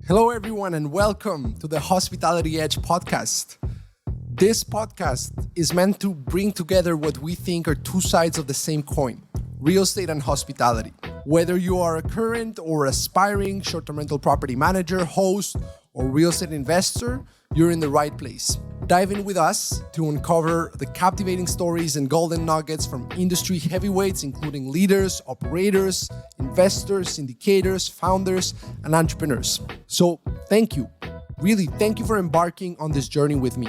Hello, everyone, and welcome to the Hospitality Edge podcast. This podcast is meant to bring together what we think are two sides of the same coin, real estate and hospitality. Whether you are a current or aspiring short-term rental property manager, host, or real estate investor, you're in the right place. Dive in with us to uncover the captivating stories and golden nuggets from industry heavyweights, including leaders, operators, investors, syndicators, founders, and entrepreneurs. So thank you. Really, thank you for embarking on this journey with me.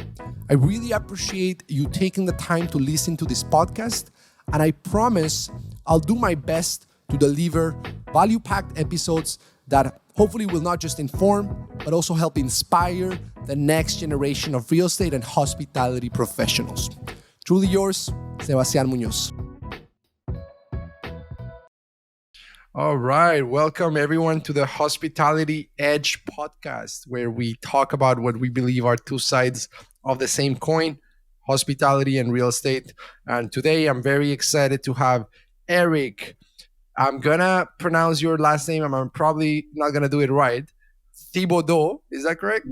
I really appreciate you taking the time to listen to this podcast, and I promise I'll do my best to deliver value-packed episodes that hopefully will not just inform, but also help inspire the next generation of real estate and hospitality professionals. Truly yours, Sebastián Muñoz. All right, welcome everyone to the Hospitality Edge podcast, where we talk about what we believe are two sides of the same coin, hospitality and real estate. And today I'm very excited to have Eric. I'm gonna pronounce your last name, and I'm probably not gonna do it right. Thibodeaux, is that correct?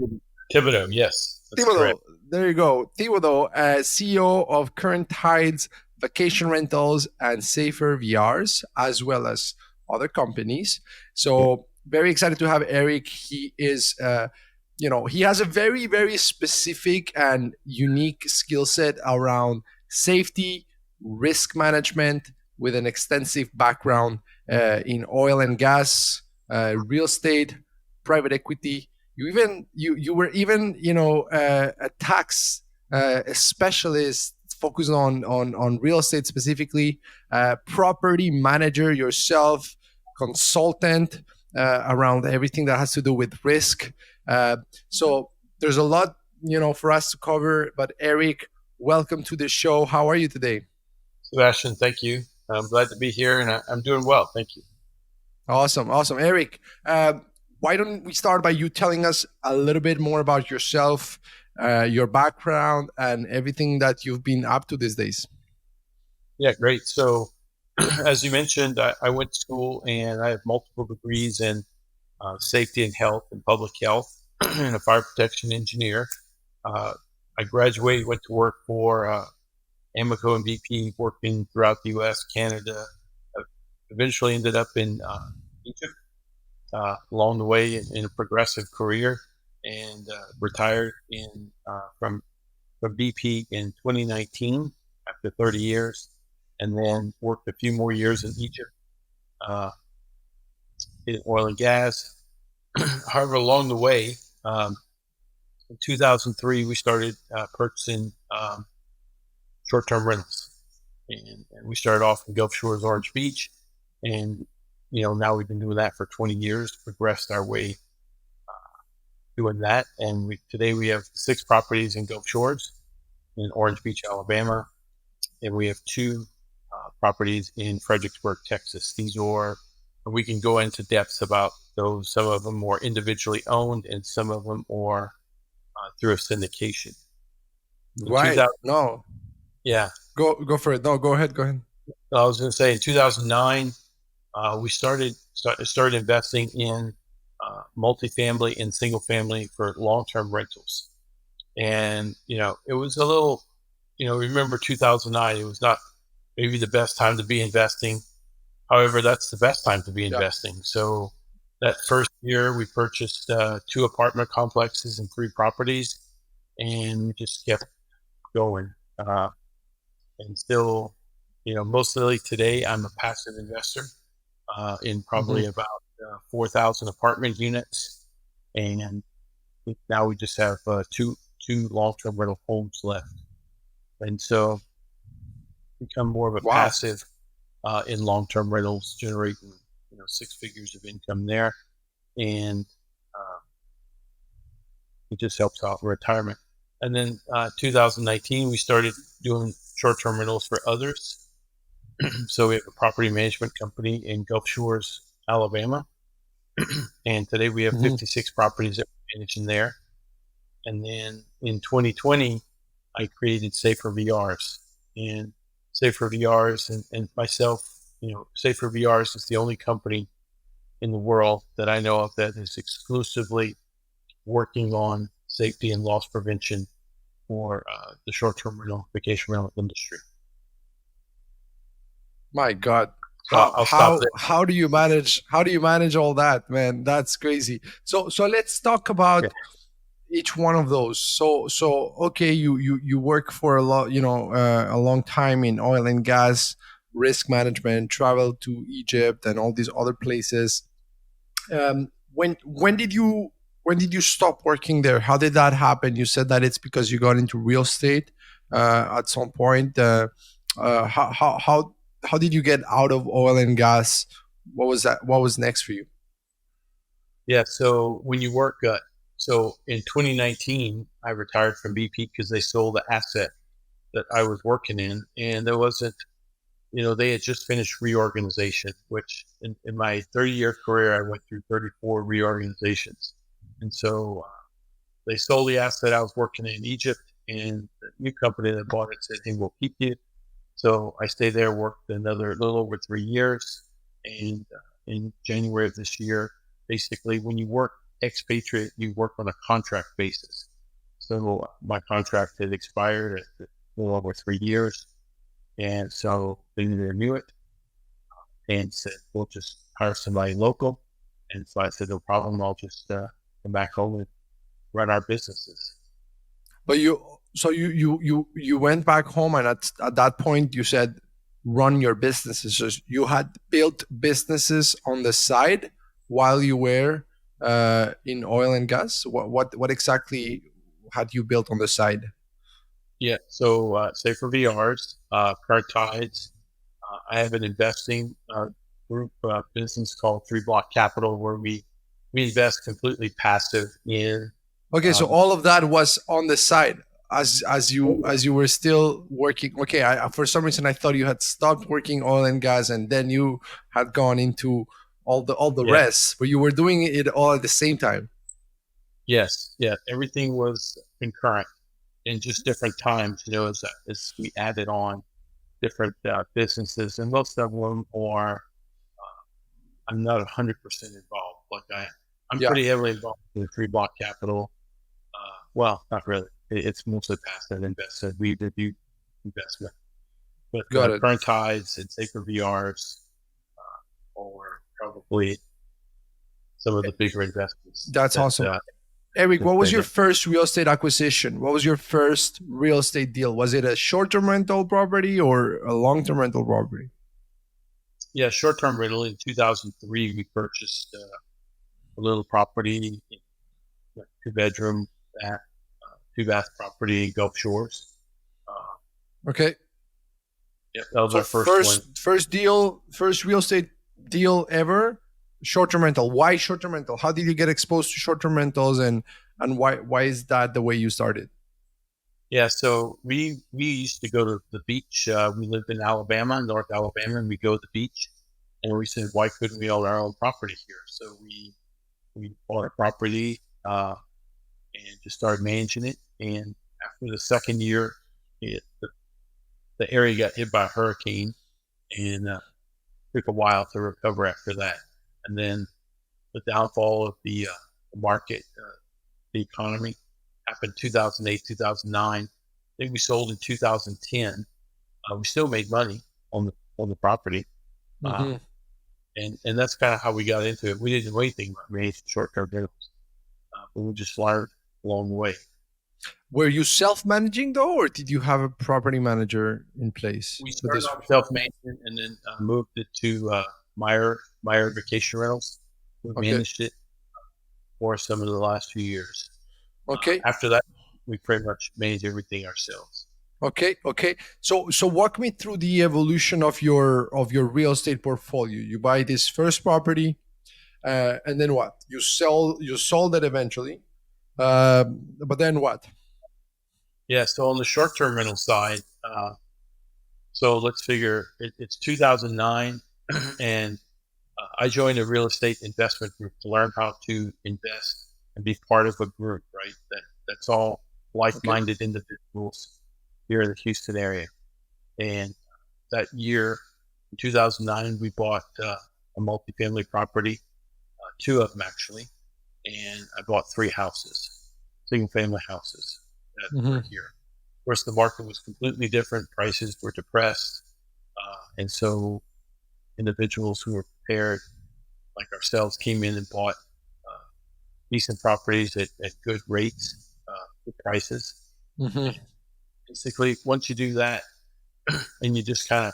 Thibodeaux, yes. Thibodeaux, correct. There you go. Thibodeaux, CEO of Current Tides, Vacation Rentals, and Safer VRs, as well as other companies. So very excited to have Eric. He is, he has a very, very specific and unique skill set around safety, risk management, with an extensive background in oil and gas, real estate, private equity. You were even a tax specialist focused on real estate specifically, property manager yourself, consultant around everything that has to do with risk. So there's a lot for us to cover. But Eric, welcome to the show. How are you today? Sebastian, thank you. I'm glad to be here, and I'm doing well. Thank you. Awesome. Eric, why don't we start by you telling us a little bit more about yourself, your background, and everything that you've been up to these days? Yeah, great. So as you mentioned, I went to school, and I have multiple degrees in safety and health and public health and a fire protection engineer. I graduated, went to work for Amoco and BP, working throughout the U.S., Canada. Eventually ended up in Egypt along the way in a progressive career, and retired from BP in 2019 after 30 years, and then worked a few more years in Egypt in oil and gas. However, along the way, in 2003, we started purchasing short-term rentals, and we started off in Gulf Shores, Orange Beach, and now we've been doing that for 20 years, progressed our way doing that, and today we have 6 properties in Gulf Shores in Orange Beach, Alabama, and we have 2 properties in Fredericksburg, Texas. We can go into depths about those. Some of them more individually owned, and some of them more through a syndication. Right. No. Yeah. Go for it. No, go ahead. I was going to say in 2009, we started investing in multifamily and single family for long-term rentals. And, it was a little, remember 2009, it was not maybe the best time to be investing. However, that's the best time to be investing. So that first year we purchased 2 apartment complexes and 3 properties, and we just kept going. And still, mostly today I'm a passive investor in probably about 4,000 apartment units, and now we just have two long-term rental homes left, and so become more of a passive in long-term rentals, generating 6 figures of income there, and it just helps out in retirement. And then 2019 we started doing short-term rentals for others. So we have a property management company in Gulf Shores, Alabama. And today we have 56 properties that we're managing there. And then in 2020, I created Safer VRs. And Safer VRs and myself, Safer VRs is the only company in the world that I know of that is exclusively working on safety and loss prevention for the short-term rental, vacation rental industry. My God. So I'll stop there. How do you manage all that, man? That's crazy. So let's talk Yeah. about each one of those. So okay, you work for a lot, a long time in oil and gas, risk management, travel to Egypt and all these other places. When did you stop working there? How did that happen? You said that it's because you got into real estate at some point. How did you get out of oil and gas? What was that? What was next for you? Yeah. So when you work, so in 2019, I retired from BP because they sold the asset that I was working in, and there wasn't, they had just finished reorganization, which in my 30-year career, I went through 34 reorganizations. And so they sold the asset. I was working in Egypt, and the new company that bought it said, "Hey, we'll keep you." So I stayed there, worked another little over 3 years. And in January of this year, basically, when you work expatriate, you work on a contract basis. So my contract had expired at a little over 3 years. And so they knew it and said, "We'll just hire somebody local." And so I said, "No problem. I'll just come back home and run our businesses." But you went back home, and at that point you said run your businesses. So you had built businesses on the side while you were in oil and gas. What exactly had you built on the side? Yeah. So say for VRs, current tides, I have an investing group business called Three Block Capital, where we invest completely passive in. Okay, so all of that was on the side as you were still working. Okay, for some reason I thought you had stopped working oil and gas, and then you had gone into all the Yeah. rest, but you were doing it all at the same time. Yes. Yeah. Everything was concurrent in just different times. As we added on different businesses, and most of them are. I'm not 100% involved. I'm Yeah, pretty heavily involved in the Three Block Capital. Well, not really. It's mostly passive investment. We do investment, but got it. current tides and safer VRs or probably some of the bigger investments That's that awesome. Eric, that what was fit your in. first real estate acquisition? What was your first real estate deal? Was it a short-term rental property or a long-term rental property? Yeah, short-term rental in 2003, we purchased a little property, two-bedroom, that two-bath property in Gulf Shores. Okay. Yeah, that was So our first one. first real estate deal ever, short-term rental. Why short-term rental? How did you get exposed to short-term rentals, and why is that the way you started? Yeah, so we used to go to the beach. We lived in Alabama, North Alabama, and we go to the beach. And we said, why couldn't we own our own property here? So we bought a property and just started managing it. And after the second year, the area got hit by a hurricane, and took a while to recover after that. And then the downfall of the market, the economy, happened 2008, 2009. I think we sold in 2010. We still made money on the property, uh, Mm-hmm. and that's kind of how we got into it. We didn't know anything about managing short-term rentals, but we just learned along the way. Were you self-managing though, or did you have a property manager in place We for started this? off self-management and then moved it to Meyer Vacation Rentals. We Okay. managed it for some of the last few years. Okay. After that, we pretty much manage everything ourselves. Okay. So walk me through the evolution of your real estate portfolio. You buy this first property, and then what? You sold it eventually, but then what? Yeah. So on the short-term rental side, so let's figure it's 2009, and I joined a real estate investment group to learn how to invest and be part of a group, right? That's all Okay. like-minded individuals here in the Houston area. And that year, in 2009, we bought a multifamily property two of them actually, and I bought 3 houses, single family houses that were here. Of course, the market was completely different. Prices were depressed. And so individuals who were prepared, like ourselves, came in and bought decent properties at good rates, good prices. Mm-hmm. Basically, once you do that, and you just kind of,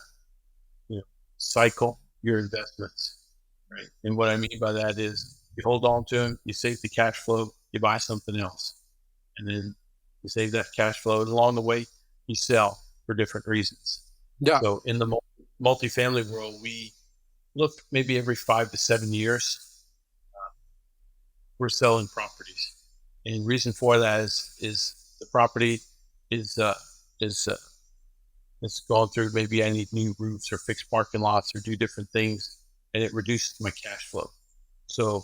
you know, cycle your investments, right? And what I mean by that is you hold on to them, you save the cash flow, you buy something else, and then you save that cash flow, and along the way, you sell for different reasons. Yeah. So in the multifamily world, we look maybe every 5 to 7 years, we're selling properties. And reason for that is the property is it's gone through, maybe I need new roofs or fix parking lots or do different things, and it reduces my cash flow. So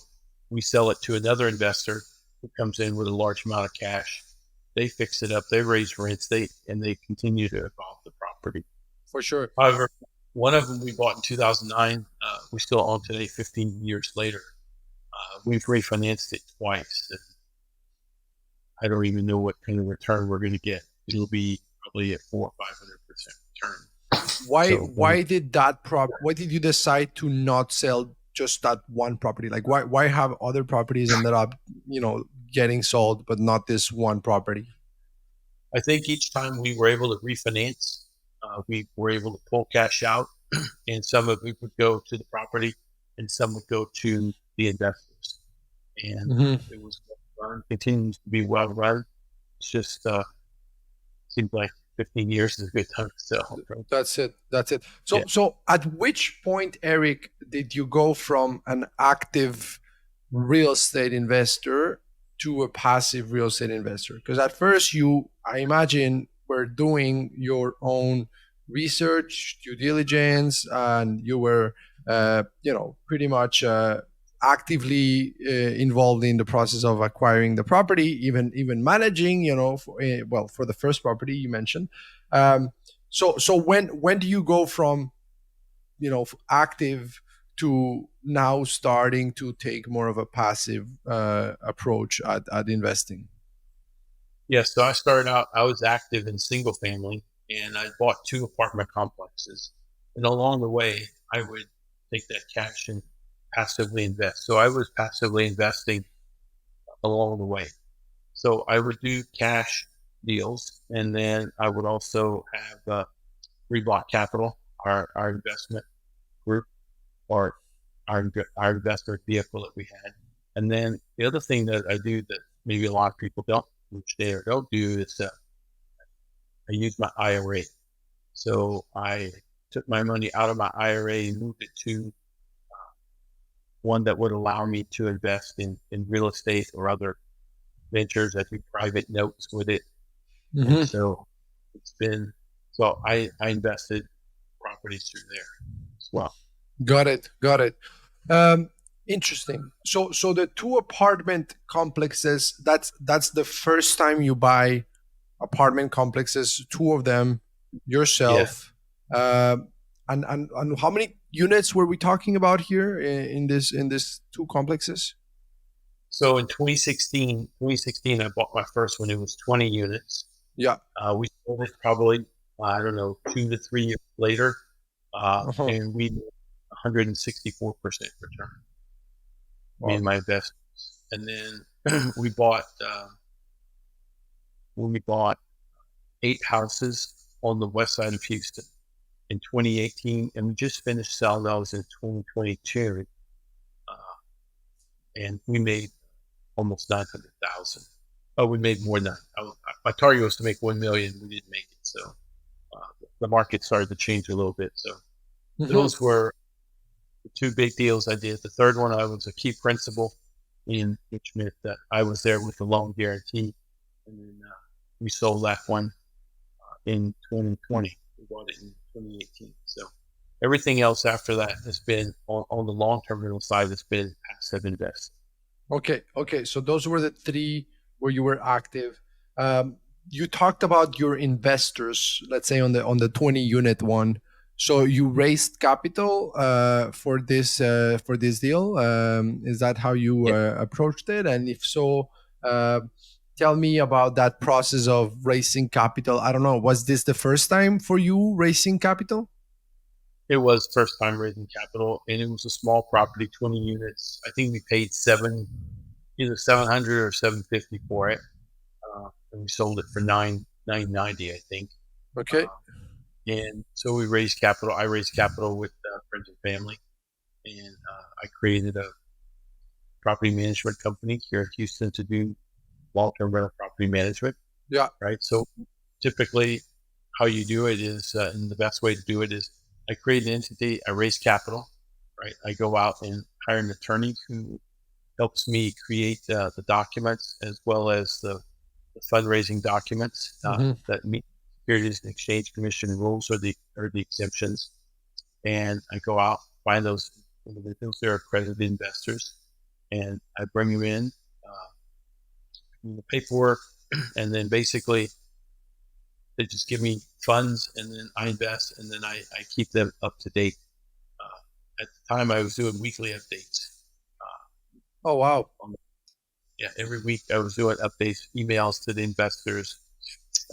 we sell it to another investor who comes in with a large amount of cash. They fix it up, they raise rents, they continue to evolve the property. For sure. However, one of them we bought in 2009, we still own today, 15 years later. We've refinanced it twice. And I don't even know what kind of return we're going to get. It'll be probably at 400 or 500% return. Why did you decide to not sell just that one property? Like why have other properties ended up, getting sold, but not this one property? I think each time we were able to refinance, we were able to pull cash out, and some of it would go to the property and some would go to the investors. And it was well run, continues to be well run. It's just seems like 15 years is a good time to sell. Right? That's it. So at which point, Eric, did you go from an active real estate investor to a passive real estate investor? Because at first I imagine, were doing your own research, due diligence, and you were, pretty much actively involved in the process of acquiring the property, even managing, for the first property you mentioned. So when do you go from, active to now starting to take more of a passive approach at investing? Yes, so I started out, I was active in single family, and I bought 2 apartment complexes. And along the way, I would take that cash and passively invest. So I was passively investing along the way. So I would do cash deals, and then I would also have Reblock Capital, our investment group, or our investment vehicle that we had. And then the other thing that I do that maybe a lot of people don't understand or don't do is I use my IRA. So I took my money out of my IRA and moved it to one that would allow me to invest in real estate or other ventures. I do private notes with it. And so I invested properties through there as well. Got it. Interesting. So the 2 apartment complexes, that's the first time you buy apartment complexes, 2 of them yourself. Yeah. And how many units were we talking about here in this 2 complexes? So in 2016, I bought my first one. It was 20 units. Yeah. We sold it probably, I don't know, 2 to 3 years later. And we made 164% return. Wow. Me and my investments. And then we bought 8 houses on the west side of Houston in 2018, and we just finished selling those in 2022. And we made almost 900,000. Oh, we made more than that. My target was to make 1 million. We didn't make it. So the market started to change a little bit. So those were the 2 big deals I did. The third one, I was a key principal in, which meant that I was there with the loan guarantee. And then we sold that one in 2020. We bought it in 2018. So everything else after that has been on the long-term rental side, has been passive investing. Okay. So those were the 3 where you were active. You talked about your investors, let's say on the 20 unit one. So you raised capital for this deal. Is that how you Yeah, approached it? And if so, uh, tell me about that process of raising capital. I don't know. Was this the first time for you raising capital? it was first time raising capital, and it was a small property, 20 units. I think we paid either 700 or 750 for it, and we sold it for 990, I think. Okay. Um, and so we raised capital. I raised capital with friends and family, and I created a property management company here in Houston to do long-term rental property management. Yeah. Right. So typically, how you do it is, and the best way to do it is, I create an entity, I raise capital, right? I go out and hire an attorney who helps me create the documents as well as the fundraising documents Hmm. that meet Securities and Exchange Commission rules or the exemptions. And I go out, find those individuals, they're accredited investors, and I bring them in, the paperwork, and then basically they just give me funds, and then I invest, and then I keep them up to date. At the time, I was doing weekly updates. Oh wow. On Yeah, every week I was doing updates, emails to the investors.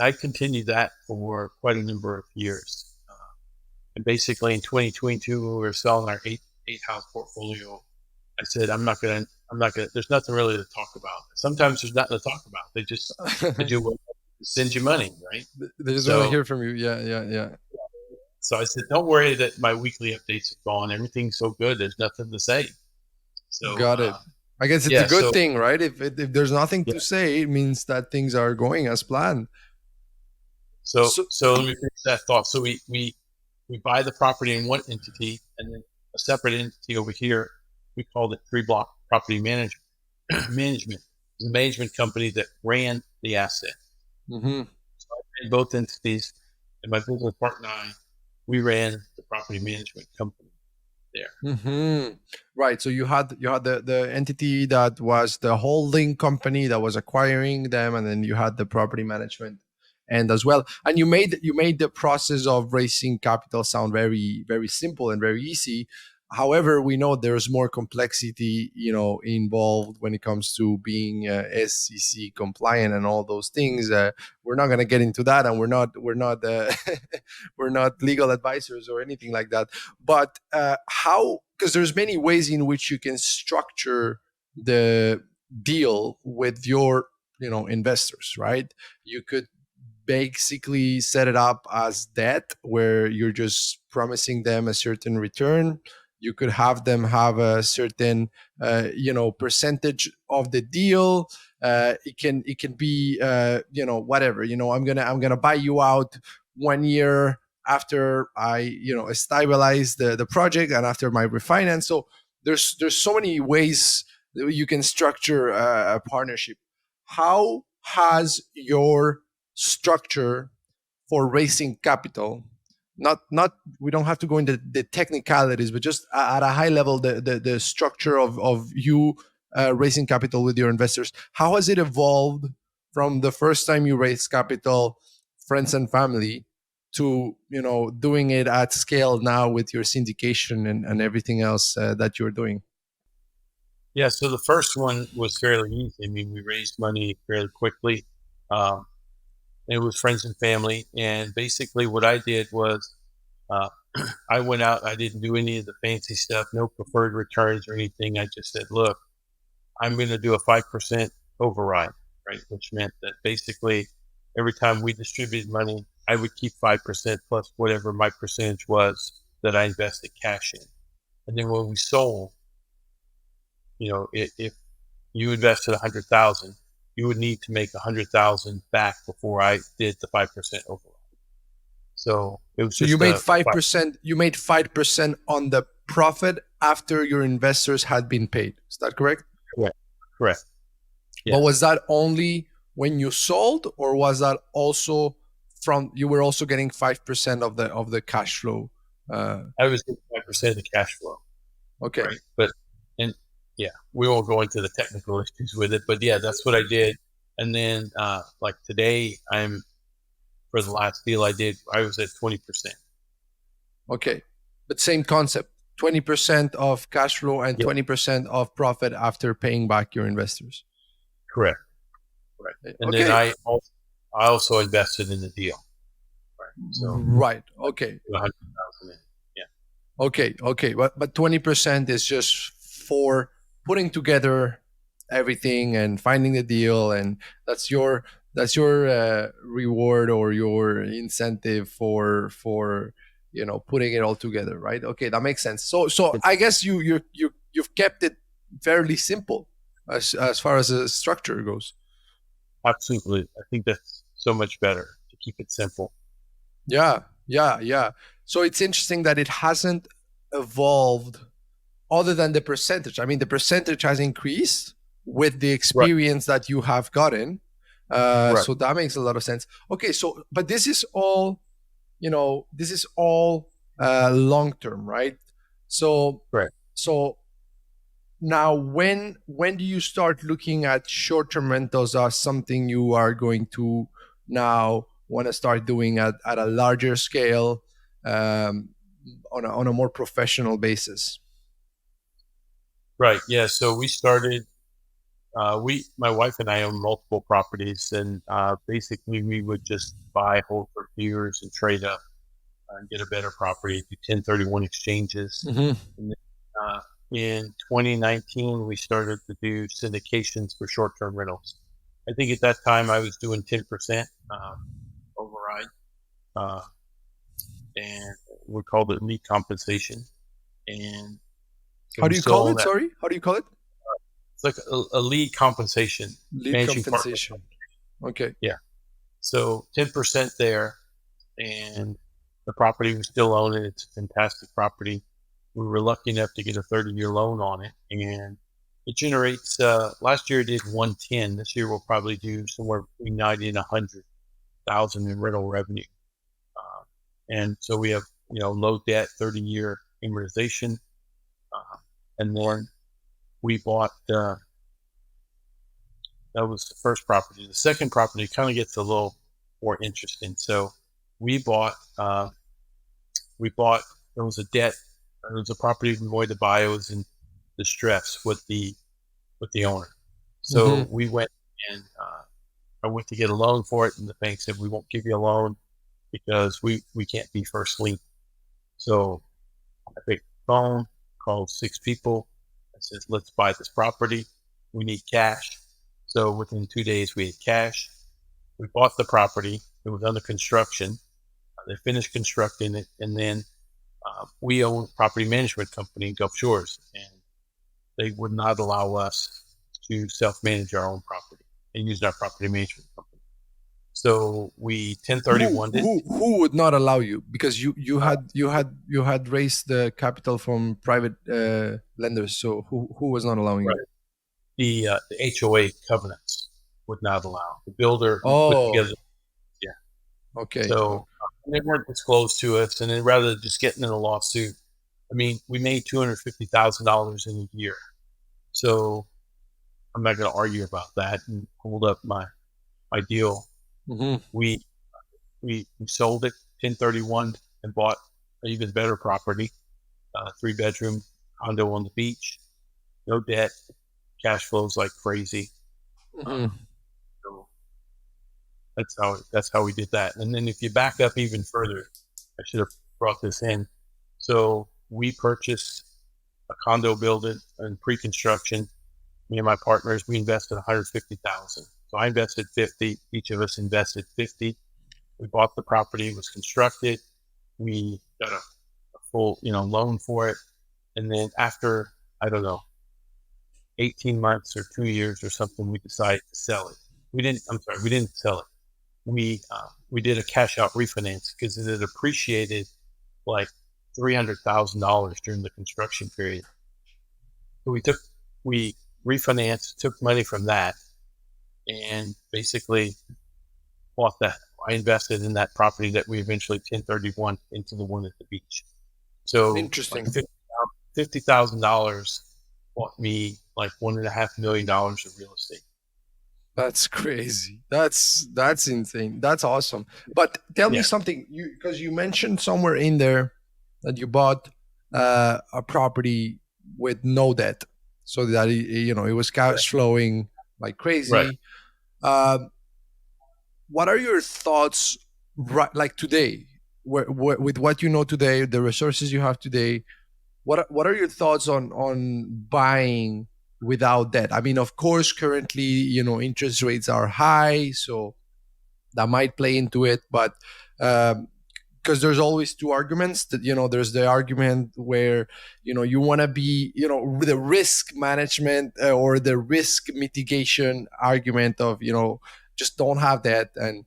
I continued that for quite a number of years. And basically in 2022, when we were selling our eight house portfolio, I said, I'm not gonna, there's nothing really to talk about. Sometimes there's nothing to talk about. They do what send you money, right? They just want to So, hear from you. Yeah, yeah, yeah. so I said, don't worry that my weekly updates are gone. Everything's so good. There's nothing to say. So, Got it. I guess it's a yeah, good so, thing, right? If there's nothing yeah, to say, it means that things are going as planned. So so let me finish that thought. So we buy the property in one entity, and then a separate entity over here. We called it Three Block Property Management. Management, the management company that ran the asset. mhm. So I ran both entities, and my business partner and I, we ran the property management company there. Right. So you had the entity that was the holding company that was acquiring them, and then you had the property management and as well. And you made the process of raising capital sound very very simple and very easy. However, we know there's more complexity, involved when it comes to being SEC compliant and all those things. We're not going to get into that, and we're not we're not legal advisors or anything like that. But how, because there's many ways in which you can structure the deal with your investors, right? You could basically set it up as debt where you're just promising them a certain return. You could have them have a certain percentage of the deal. It can be whatever. I'm gonna buy you out 1 year after I stabilize the project and after my refinance. So there's so many ways that you can structure a partnership. How has your structure for raising capital, not we don't have to go into the technicalities, but just at a high level, the structure of you raising capital with your investors, how has it evolved from the first time you raised capital, friends and family, to doing it at scale now with your syndication and everything else that you're doing? Yeah, so the first one was fairly easy. I mean, we raised money fairly quickly. Um, it was friends and family, and basically what I did was, uh, I went out. I didn't do any of the fancy stuff, no preferred returns or anything. I just said, look, I'm going to do a 5% override, right? Which meant that basically every time we distributed money, I would keep 5% plus whatever my percentage was that I invested cash in. And then when we sold, if you invested 100,000, you would need to make 100,000 back before I did the 5% override. So it was So you just made a 5%. You made 5% on the profit after your investors had been paid. Is that correct? correct, correct, But was yes. that only when you sold, or was that also from you were also getting 5% of the cash flow? Uh, I was getting 5% of the cash flow, okay. right? But and yeah, we won't go into the technical issues with it, but yeah, that's what I did. And then like today, I'm for the last deal I did, I was at 20%. Okay, but same concept: 20% of cash flow and Yeah, 20% of profit after paying back your investors. correct. Right. And then Okay, I also invested in the deal. Right. So right. I Okay, put 100,000 in. Yeah. okay. But 20% is just for putting together everything and finding the deal, and that's your reward or your incentive for putting it all together, right? Okay, that makes sense. So I guess you've kept it fairly simple as far as the structure goes. Absolutely. I think that's so much better to keep it simple. Yeah. So it's interesting that it hasn't evolved other than the percentage. I mean, the percentage has increased with the Right. experience that you have gotten. Right. So that makes a lot of sense. Okay, so but this is all long term, right? So Right. so now when do you start looking at short term rentals as something you are going to now want to start doing at a larger scale, um, on a more professional basis? Right. Yeah. So we started, my wife and I own multiple properties, and basically we would just buy, hold for a few years, and trade up and get a better property, do 1031 exchanges. Mm-hmm. And then, in 2019, we started to do syndications for short term rentals. I think at that time I was doing 10% override, uh, and we called it lead compensation. And so How we do you still call own it? that. Sorry, how do you call it? It's like a lead compensation, Lead managing partner. compensation. Okay. Yeah. So 10% there, and the property we still own it. It's a fantastic property. We were lucky enough to get a 30-year loan on it, and it generates. Last year it did 110. This year we'll probably do somewhere between 90 and 100,000 in rental revenue. Uh, and so we have low debt, 30-year amortization, uh, and then we bought. That was the first property. The second property kind of gets a little more interesting. So we bought. We bought. There was a debt. There was a property we wanted to buy. It was in distress with the owner. So Mm-hmm. we went and I went to get a loan for it, and the bank said we won't give you a loan because we can't be first lien. So I picked the phone, called 6 people. I said, let's buy this property. We need cash. So within 2 days, we had cash. We bought the property. It was under construction. They finished constructing it, and then we own a property management company in Gulf Shores, and they would not allow us to self-manage our own property and use our property management company. So we Who 1031 it. who would not allow you, because you Uh, had raised the capital from private lenders? So who was not allowing right. you? The HOA covenants would not allow the builder who put Oh, together. Yeah. okay. So they weren't disclosed to us, and then rather than just getting in a lawsuit, I mean, we made $250,000 in a year. So I'm not going to argue about that and hold up my deal. Mm-hmm. We we sold it 1031 and bought an even better property, 3 bedroom condo on the beach, no debt, cash flows like crazy. Mm-hmm. Uh, so that's how we did that. And then if you back up even further, I should have brought this in. So we purchased a condo building in pre-construction. Me and my partners, we invested 150,000. So I invested 50. Each of us invested 50. We bought the property. It was constructed. We got a full loan for it. And then after, I don't know, 18 months or 2 years or something, we decided to sell it. We didn't sell it. We did a cash out refinance because it had appreciated like $300,000 during the construction period. So we refinanced, took money from that, and basically bought that. I invested in that property that we eventually 1031 into the one at the beach. So like Interesting. $50,000 bought me like $1.5 million of real estate. That's crazy. That's insane. That's awesome. But tell me Yeah. something, you because you mentioned somewhere in there that you bought a property with no debt, so that it was Right. cash flowing like Right. crazy. Um, what are your thoughts, right, like today, with what you know today, the resources you have today? What are your thoughts on buying without debt? I mean, of course, currently, interest rates are high, so that might play into it, but um, because there's always two arguments. That there's the argument where you want to be, with the risk management, or the risk mitigation argument of, just don't have that, and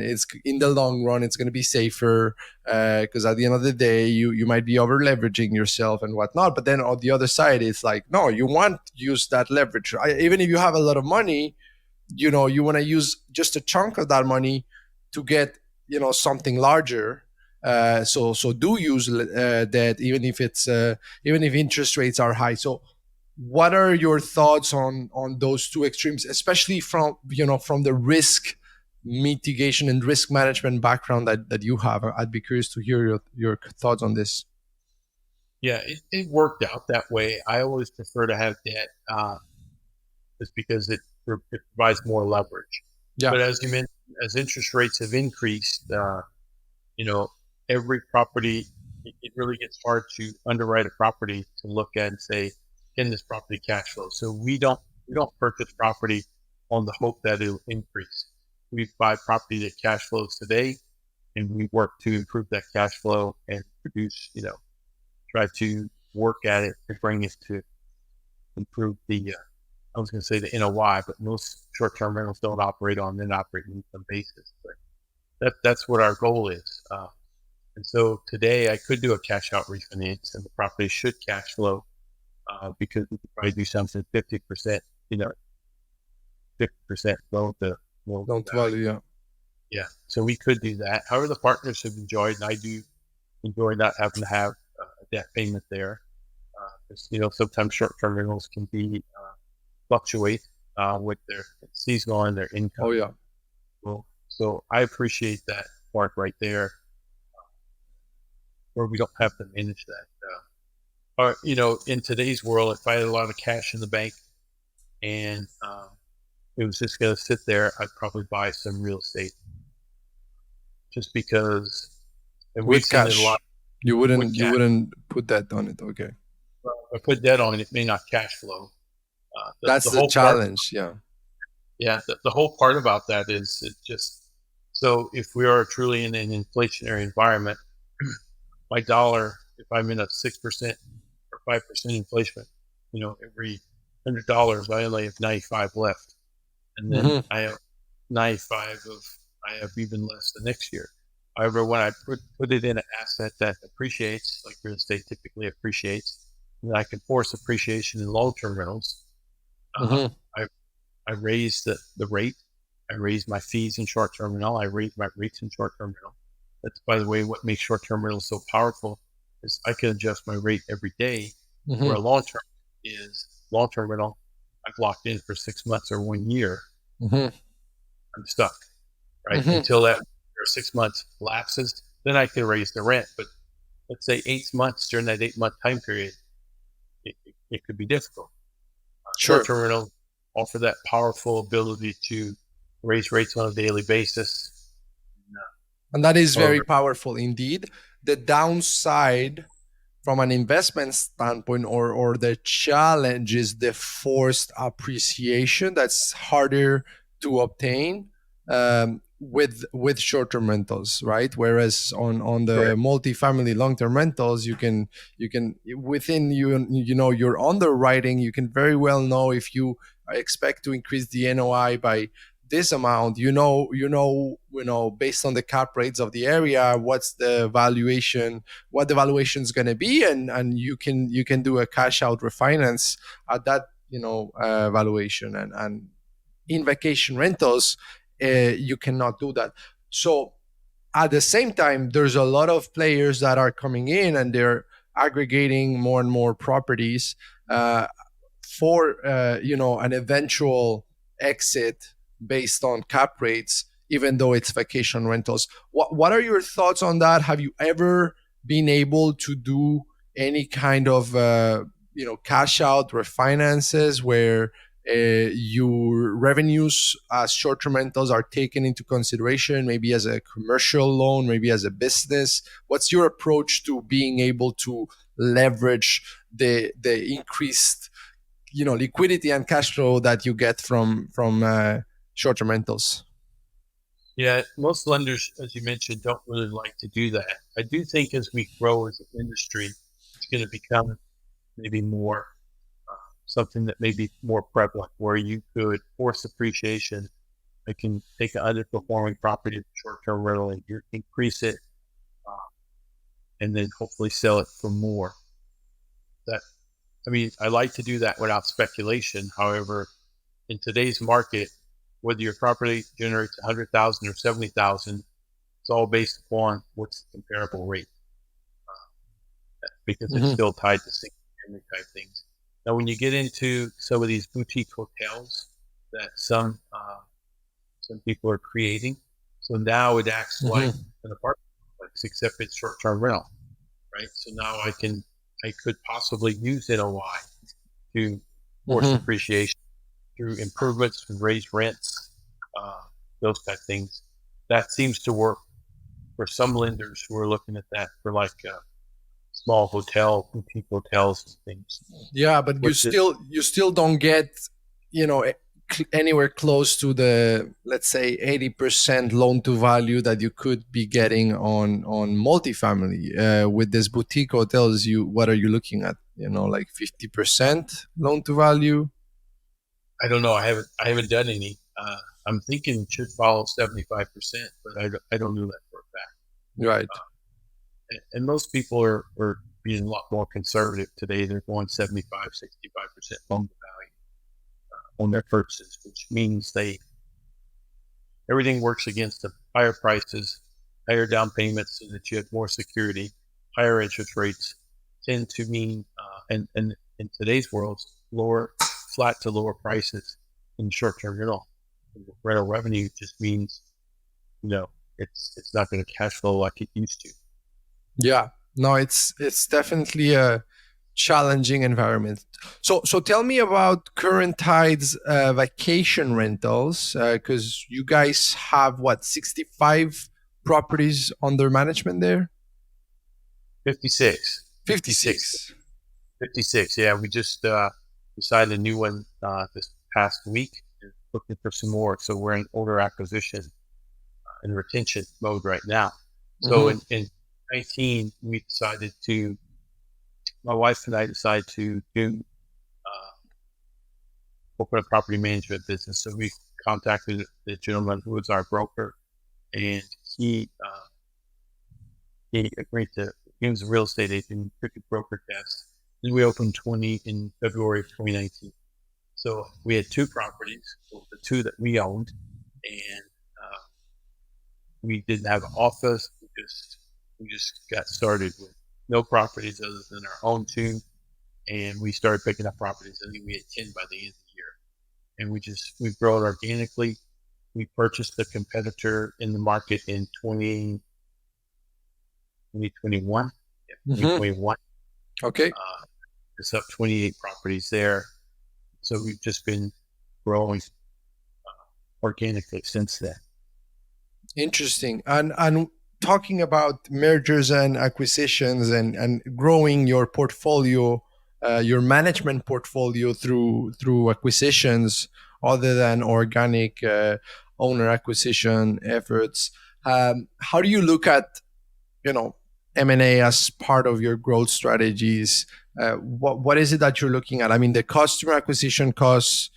it's in the long run it's going to be safer, because at the end of the day you might be over leveraging yourself and whatnot. But then on the other side, it's like, no, you want to use that leverage. Even if you have a lot of money, you want to use just a chunk of that money to get something larger. So do use that, even if interest rates are high. So what are your thoughts on those two extremes, especially from the risk mitigation and risk management background that you have? I'd be curious to hear your thoughts on this. Yeah, it worked out that way. I always prefer to have debt, just because it provides more leverage. Yeah. But as you mentioned, as interest rates have increased, you know, every property, it really gets hard to underwrite a property to look at and say, can this property cash flow? So we don't purchase property on the hope that it'll increase. We buy property that cash flows today, and we work to improve that cash flow and produce, try to work at it to bring it to improve the, I was going to say the NOI, but most short-term rentals don't operate on an operating income basis. But that's what our goal is. And so today I could do a cash out refinance, and the property should cash flow, because we could probably do something 50%, 50% loan Don't to value. value. Yeah. Yeah. So we could do that. However, the partners have enjoyed, and I do enjoy not having to have a debt payment there. Because, sometimes short-term rentals can be, fluctuate, with their seasonal and their Oh income. yeah. So I appreciate that part right there, where we don't have to manage that. Or, in today's world, if I had a lot of cash in the bank and, it was just going to sit there, I'd probably buy some real estate, just because, and we've With seen it a lot cash, you with wouldn't you cash. wouldn't put that on it. Okay. If I put debt on it, it may not cash flow. That's The the whole part, challenge. Yeah. yeah, the whole part about that is it just, so if we are truly in an inflationary environment, my dollar, if I'm in a 6% or 5% inflation, every $100, I only have 95 left. And then Hmm. I have 95 of, I have even less the next year. However, when I put it in an asset that appreciates, like real estate typically appreciates, then I can force appreciation in long-term rentals. Uh, Hmm. I, I raise the rate. I raise my fees in short-term rental. I raise my rates in short-term rental. That's, by the way, what makes short-term rentals so powerful is I can adjust my rate every day, where a Hmm. long-term rental, I've locked in for 6 months or 1 year. Hmm. I'm stuck, right? Hmm. Until that 6 months lapses, then I can raise the rent. But let's say 8 months, during that 8 month time period, it could be difficult. Sure. Short-term rentals offer that powerful ability to raise rates on a daily basis. And that is very However, powerful indeed. The downside from an investment standpoint, or the challenge, is the forced appreciation that's harder to obtain, with short-term rentals, right? Whereas on the correct. multifamily long-term rentals, you can within your underwriting, you can very well know if you expect to increase the NOI by this amount. Based on the cap rates of the area, what the valuation is going to be, and you can do a cash out refinance at that valuation. And in vacation rentals, you cannot do that. So at the same time, there's a lot of players that are coming in, and they're aggregating more and more properties, for an eventual exit based on cap rates, even though it's vacation rentals. What are your thoughts on that? Have you ever being able to do any kind of cash out refinances where your revenues as short-term rentals are taken into consideration, maybe as a commercial loan, maybe as a business? What's your approach to being able to leverage the increased liquidity and cash flow that you get from short-term rentals? Yeah, most lenders, as you mentioned, don't really like to do that. I do think as we grow as an industry, it's going to become maybe more something that may be more prevalent, where you could force appreciation. I can take an underperforming property, short-term rental, and increase it, uh, and then hopefully sell it for more. That, I mean, I like to do that without speculation. However, in today's market, whether your property generates 100,000 or 70,000, it's all based upon what's the comparable rate, because it's still tied to single family type things. Now, when you get into some of these boutique hotels that some people are creating, so now it acts like an apartment complex, except it's short-term rental, right? So now I could possibly use NOI to force appreciation through improvements, to raise rents, uh, those type of things. That seems to work for some lenders who are looking at that for like small boutique hotels and things. Yeah, but you Which is, still don't get, anywhere close to the, let's say, 80% loan to value that you could be getting on multifamily. With these boutique hotels, what are you looking at? Like 50% loan to value? I don't know. I haven't done any. I'm thinking it should follow 75%, but I don't know that for a fact. Right. And most people are being a lot more conservative today. They're going 75, 65% loan to value on their purchases, which means everything works against them. Higher prices, higher down payments, so that you have more security. Higher interest rates tend to mean, and in today's world, flat to lower prices in short-term rental. Rental revenue just means, it's not going to cash flow like it used to. Yeah. No, it's definitely a challenging environment. So tell me about Current Tide's vacation rentals, because you guys have what, 65 properties under management there? 56, 56, 56. 56. Yeah, we just decided a new one this past week. Looking for some more, so we're in order acquisition and retention mode right now. So in 19, my wife and I decided to do open a property management business. So we contacted the gentleman who was our broker, and he agreed to. He was a real estate agent, took a broker test, and we opened 20 in February of 2019. So we had two properties, the two that we owned, and we didn't have an office. We just got started with no properties other than our own two, and we started picking up properties. I think we had 10 by the end of the year, and we've grown organically. We purchased a competitor in the market in 2021. Yeah, 2021. Okay. It's up 28 properties there. So we've just been growing organically since then. Interesting. And talking about mergers and acquisitions and growing your portfolio, your management portfolio through acquisitions other than organic owner acquisition efforts. How do you look at M&A as part of your growth strategies? What is it that you're looking at? I mean, the customer acquisition cost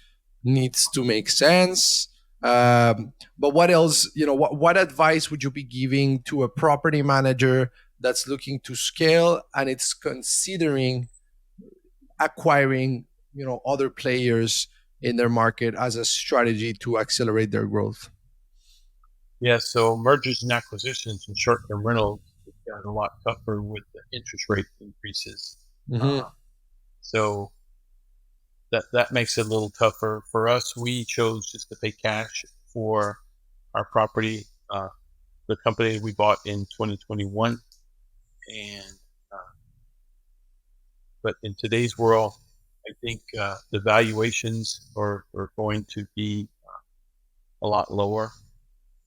needs to make sense. But what else? What advice would you be giving to a property manager that's looking to scale and it's considering acquiring other players in their market as a strategy to accelerate their growth? Yeah, so mergers and acquisitions and short-term rentals have gotten a lot tougher with the interest rate increases. So that makes it a little tougher for us. We chose just to pay cash for our property, the company we bought in 2021, And but in today's world, I think the valuations are going to be a lot lower.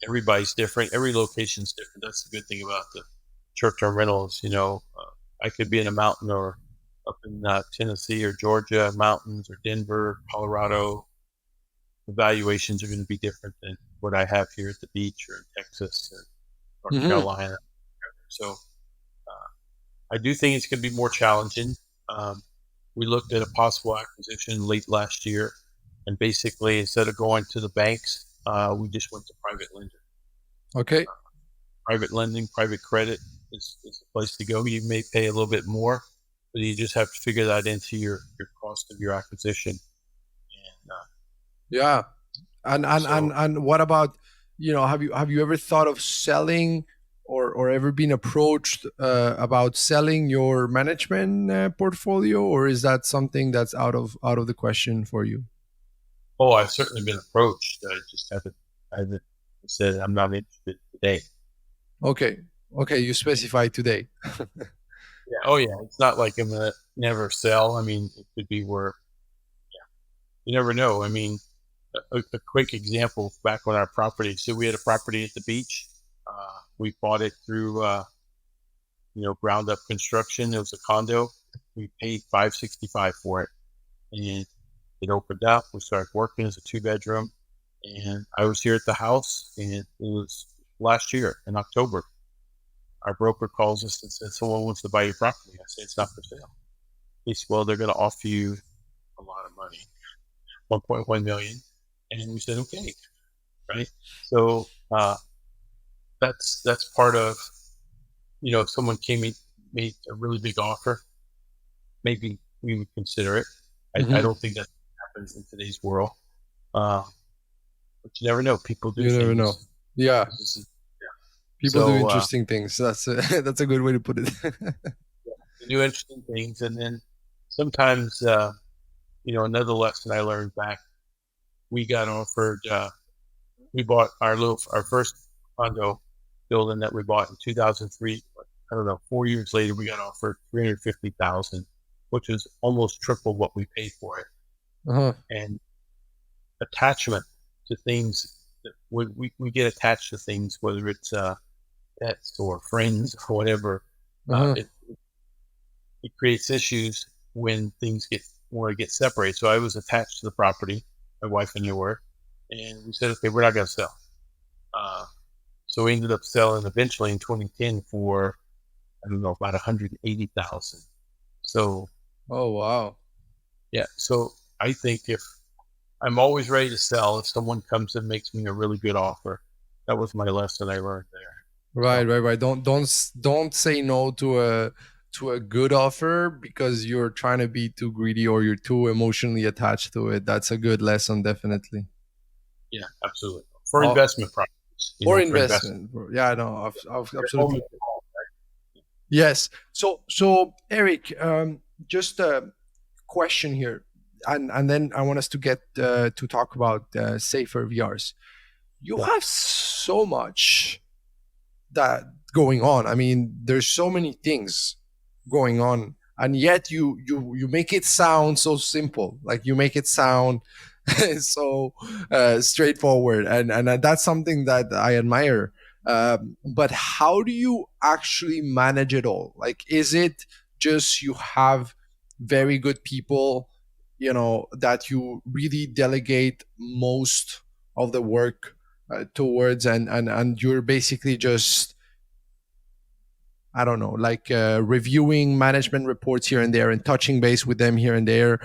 Everybody's different. Every location's different. That's the good thing about the short-term rentals. I could be in a mountain or up in Tennessee or Georgia mountains or Denver, Colorado. The valuations are going to be different than what I have here at the beach or in Texas or North Hmm. Carolina. So I do think it's going to be more challenging. Um, we looked at a possible acquisition late last year, and basically instead of going to the banks, we just went to private lenders. Okay. Private lending, private credit is the place to go. You may pay a little bit more, but you just have to figure that into your cost of your acquisition. And Yeah. so, And what about, have you ever thought of selling or ever been approached about selling your management portfolio, or is that something that's out of the question for you? oh, I've certainly been approached. I just I haven't said I'm not interested today. Okay. Okay, you specify today. Yeah. Oh, yeah. It's not like I'm gonna never sell. I mean, it could be where you never know. I mean, a quick example back on our property. So we had a property at the beach. We bought it through ground up construction. It was a condo. We paid $565 for it, and it opened up. We started working as a 2 bedroom, and I was here at the house, and it was last year in October. Our broker calls us and says someone wants to buy your property. I said it's not for sale. He said, well, they're going to offer you a lot of money, 1.1 million, and we said okay, right? So that's part of if someone came and made a really big offer, maybe we would consider it. I Hmm. don't think that happens in today's world, uh, but you never know. People do You never know. things. Yeah, This is- people do So interesting things. That's a, that's a good way to put it. they do interesting things, and then sometimes another lesson I learned back. We got offered. We bought our first condo building that we bought in 2003. I don't know. 4 years later, we got offered 350,000, which is almost triple what we paid for it. Uh-huh. And attachment to things that we get attached to things, whether it's pets or friends or whatever. Uh, Uh-huh. it, it creates issues when things get separated. So I was attached to the property, my wife and I were, and we said, okay, we're not going to sell. Uh, so we ended up selling eventually in 2010 for I don't know about 180,000. So Oh, wow. yeah, so I think if I'm always ready to sell, if someone comes and makes me a really good offer, that was my lesson I learned there. Right, So right, right. Don't say no to a good offer because you're trying to be too greedy or you're too emotionally attached to it. That's a good lesson, definitely. yeah, absolutely. For Oh, investment properties, or for investment, investment. Yeah, no, they're only absolutely. Yes. So Eric, just a question here, and then I want us to get to talk about safer VRs. You yeah. have so much that going on. I mean, there's so many things going on, and yet you make it sound so simple. Like you make it sound so straightforward, and that's something that I admire. But how do you actually manage it all? Like, is it just you have very good people, that you really delegate most of the work towards, and you're basically just, I don't know, like reviewing management reports here and there and touching base with them here and there.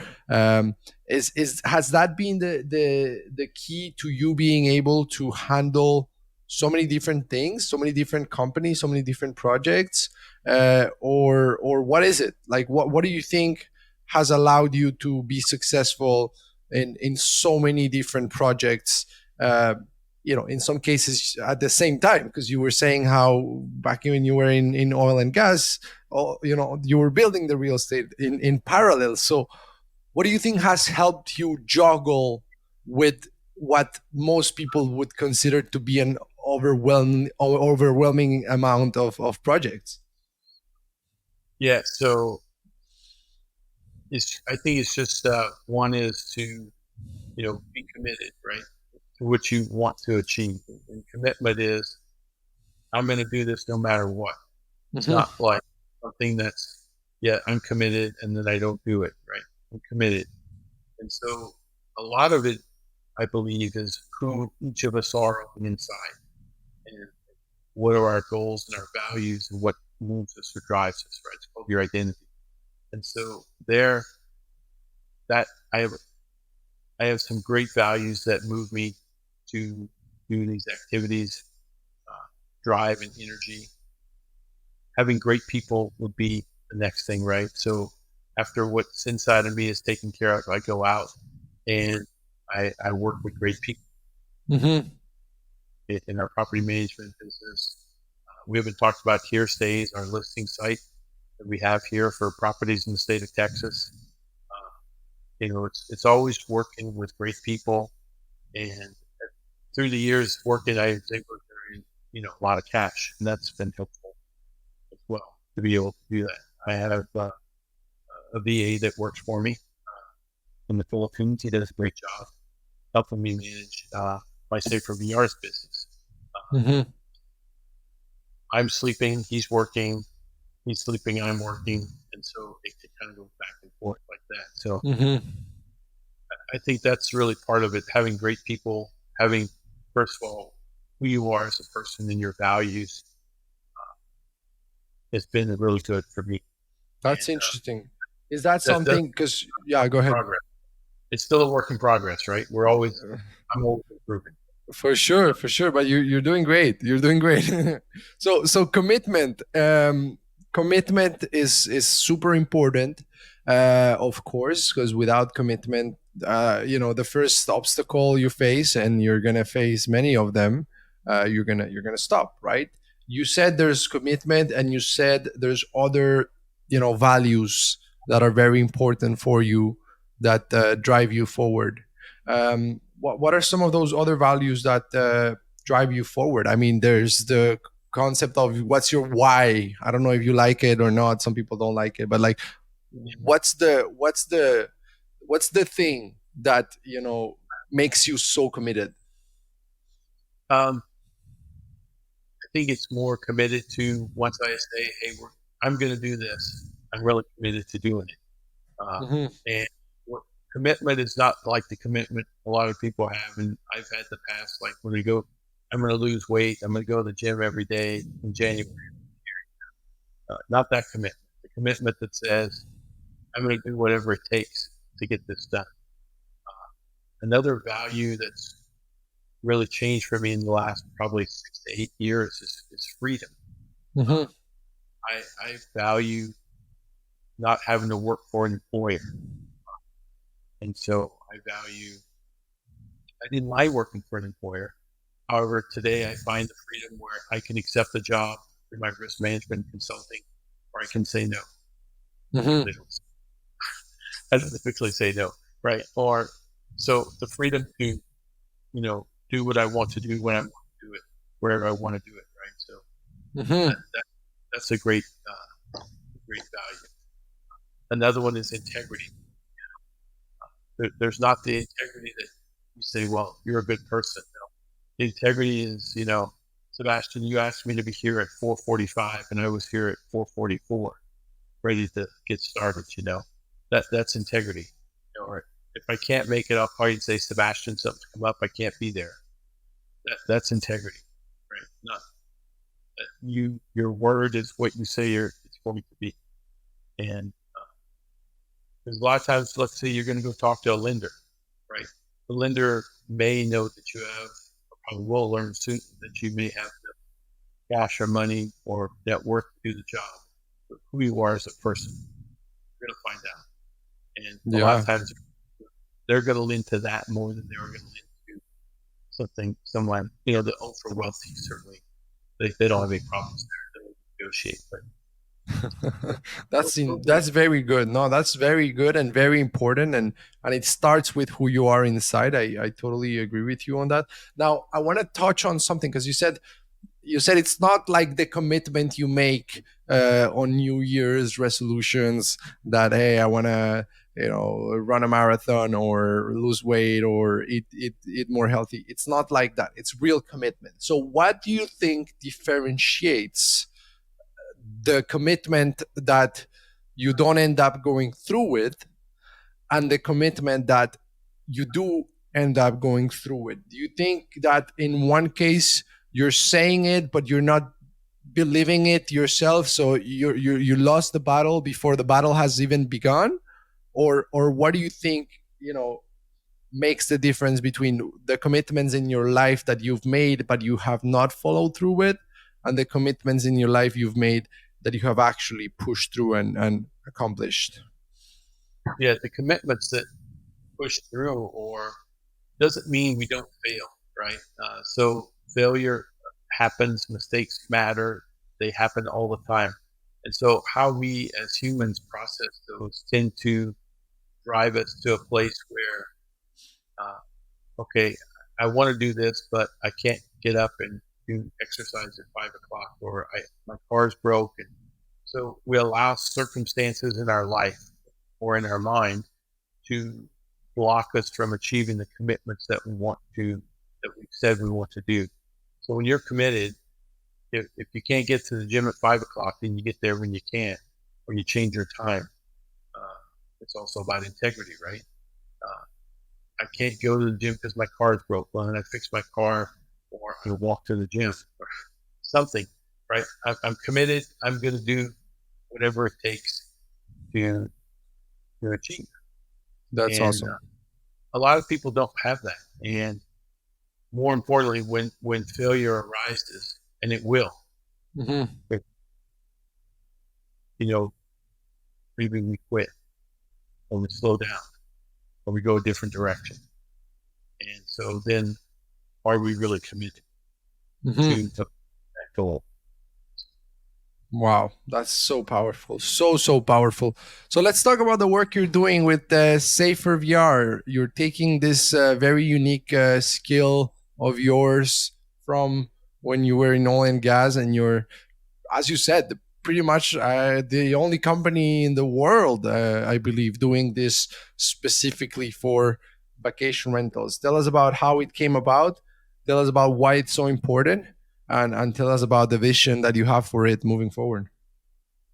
Is has that been the key to you being able to handle so many different things, so many different companies, so many different projects, or what is it like? What do you think has allowed you to be successful in so many different projects? Uh, in some cases at the same time, because you were saying how back when you were in oil and gas, you were building the real estate in parallel. So what do you think has helped you juggle with what most people would consider to be an overwhelming amount of projects? Yeah. So I think it's just one is to be committed, right, to what you want to achieve, and commitment is I'm going to do this no matter what. It's Hmm. not like something that's yeah I'm committed and then I don't do it, right. I'm committed, and so a lot of it I believe is who each of us are on the inside, and what are our goals and our values and what moves us or drives us, right? It's called your identity. And so there that I have some great values that move me to do these activities, uh, drive and energy. Having great people would be the next thing, right? So after what's inside of me is taken care of, I go out and I work with great people Hmm. in our property management business. We haven't talked about Here Stays, our listing site that we have here for properties in the state of Texas. Uh, it's always working with great people, and through the years working, I was able to earn a lot of cash, and that's been helpful as well to be able to do that. I have a VA that works for me in the Philippines. He does a great job helping me manage my safer VR's business. Uh, Hmm. I'm sleeping, he's working, he's sleeping, I'm working, and so it kind of goes back and forth like that. So Hmm. I think that's really part of it. Having great people, having first of all who you are as a person and your values has been really good for me. That's And interesting. Is that that's something? Because yeah, go ahead. progress. It's still a work in progress, right? I'm always improving. For sure, for sure. But you're doing great. You're doing great. So commitment. Commitment is super important, of course, because without commitment, the first obstacle you face, and you're gonna face many of them, you're gonna stop, right? You said there's commitment, and you said there's other, values that are very important for you that drive you forward. What are some of those other values that drive you forward? I mean, there's the concept of what's your why. I don't know if you like it or not. Some people don't like it, but like, what's the thing that makes you so committed? Um, I think it's more committed to once I say, "Hey, I'm going to do this." I'm really committed to doing it. Hmm. And what, commitment is not like the commitment a lot of people have, and I've had the past. Like when we go, I'm going to lose weight. I'm going to go to the gym every day in January. Not that commitment. The commitment that says I'm going to do whatever it takes to get this done. Another value that's really changed for me in the last probably 6 to 8 years is freedom. Hmm. I value not having to work for an employer. And so I didn't like working for an employer. However, today I find the freedom where I can accept a job through my risk management consulting, or I can say no because Hmm. I don't typically say no, right? Or so the freedom to, do what I want to do when I want to do it, wherever I want to do it, right? So Hmm. that's a great value. Another one is integrity. There's not the integrity that you say, well, you're a good person. No. The integrity is, Sebastian, you asked me to be here at 4:45, and I was here at 4:44, ready to get started. That's integrity. Or if I can't make it, I'll call you and say, Sebastian, something's come up, I can't be there. That's integrity, right? Not your word is what you say it's going to be. And because a lot of times, let's say you're going to go talk to a lender, right? The lender may know that you have, or probably will learn soon that you may have the cash or money or net worth to do the job. But who you are as a person, you're going to find out. And a lot of Yeah. times, they're going to lean to that more than they're going to lean to someone, the ultra wealthy. Certainly, they don't have any problems there. They'll negotiate, but That's very good. No, that's very good and very important, and it starts with who you are inside. I totally agree with you on that. Now I want to touch on something because you said you said it's not like the commitment you make on New Year's resolutions that, hey, I want to, run a marathon or lose weight or eat more healthy. It's not like that. It's real commitment. So what do you think differentiates the commitment that you don't end up going through with and the commitment that you do end up going through it? Do you think that in one case you're saying it but you're not believing it yourself, so you lost the battle before the battle has even begun? Or what do you think, makes the difference between the commitments in your life that you've made but you have not followed through with, and the commitments in your life you've made that you have actually pushed through and accomplished? Yeah, the commitments that push through or doesn't mean we don't fail, right? So failure happens, mistakes matter, they happen all the time. And so how we as humans process those tend to drive us to a place where, okay, I want to do this, but I can't get up and do exercise at 5 o'clock, or my car's broke. So we allow circumstances in our life or in our mind to block us from achieving the commitments that we said we want to do. So when you're committed, if you can't get to the gym at 5 o'clock, then you get there when you can, or you change your time. Uh, it's also about integrity, right? Uh, I can't go to the gym because my car is broke. Well, then I fix my car, or I walk to the gym, or something, right? I'm committed. I'm going to do whatever it takes to achieve. That's And awesome. a lot of people don't have that. And more importantly, when failure arises, and it will, Hmm. it- you know, maybe we quit, or we slow down, or we go a different direction. And so then, are we really committed Hmm. to that goal? Wow, that's so powerful. So powerful. So let's talk about the work you're doing with Safer VR. You're taking this very unique skill of yours from when you were in oil and gas, and you're, as you said, pretty much the only company in the world, I believe, doing this specifically for vacation rentals. Tell us about how it came about. Tell us about why it's so important, and tell us about the vision that you have for it moving forward.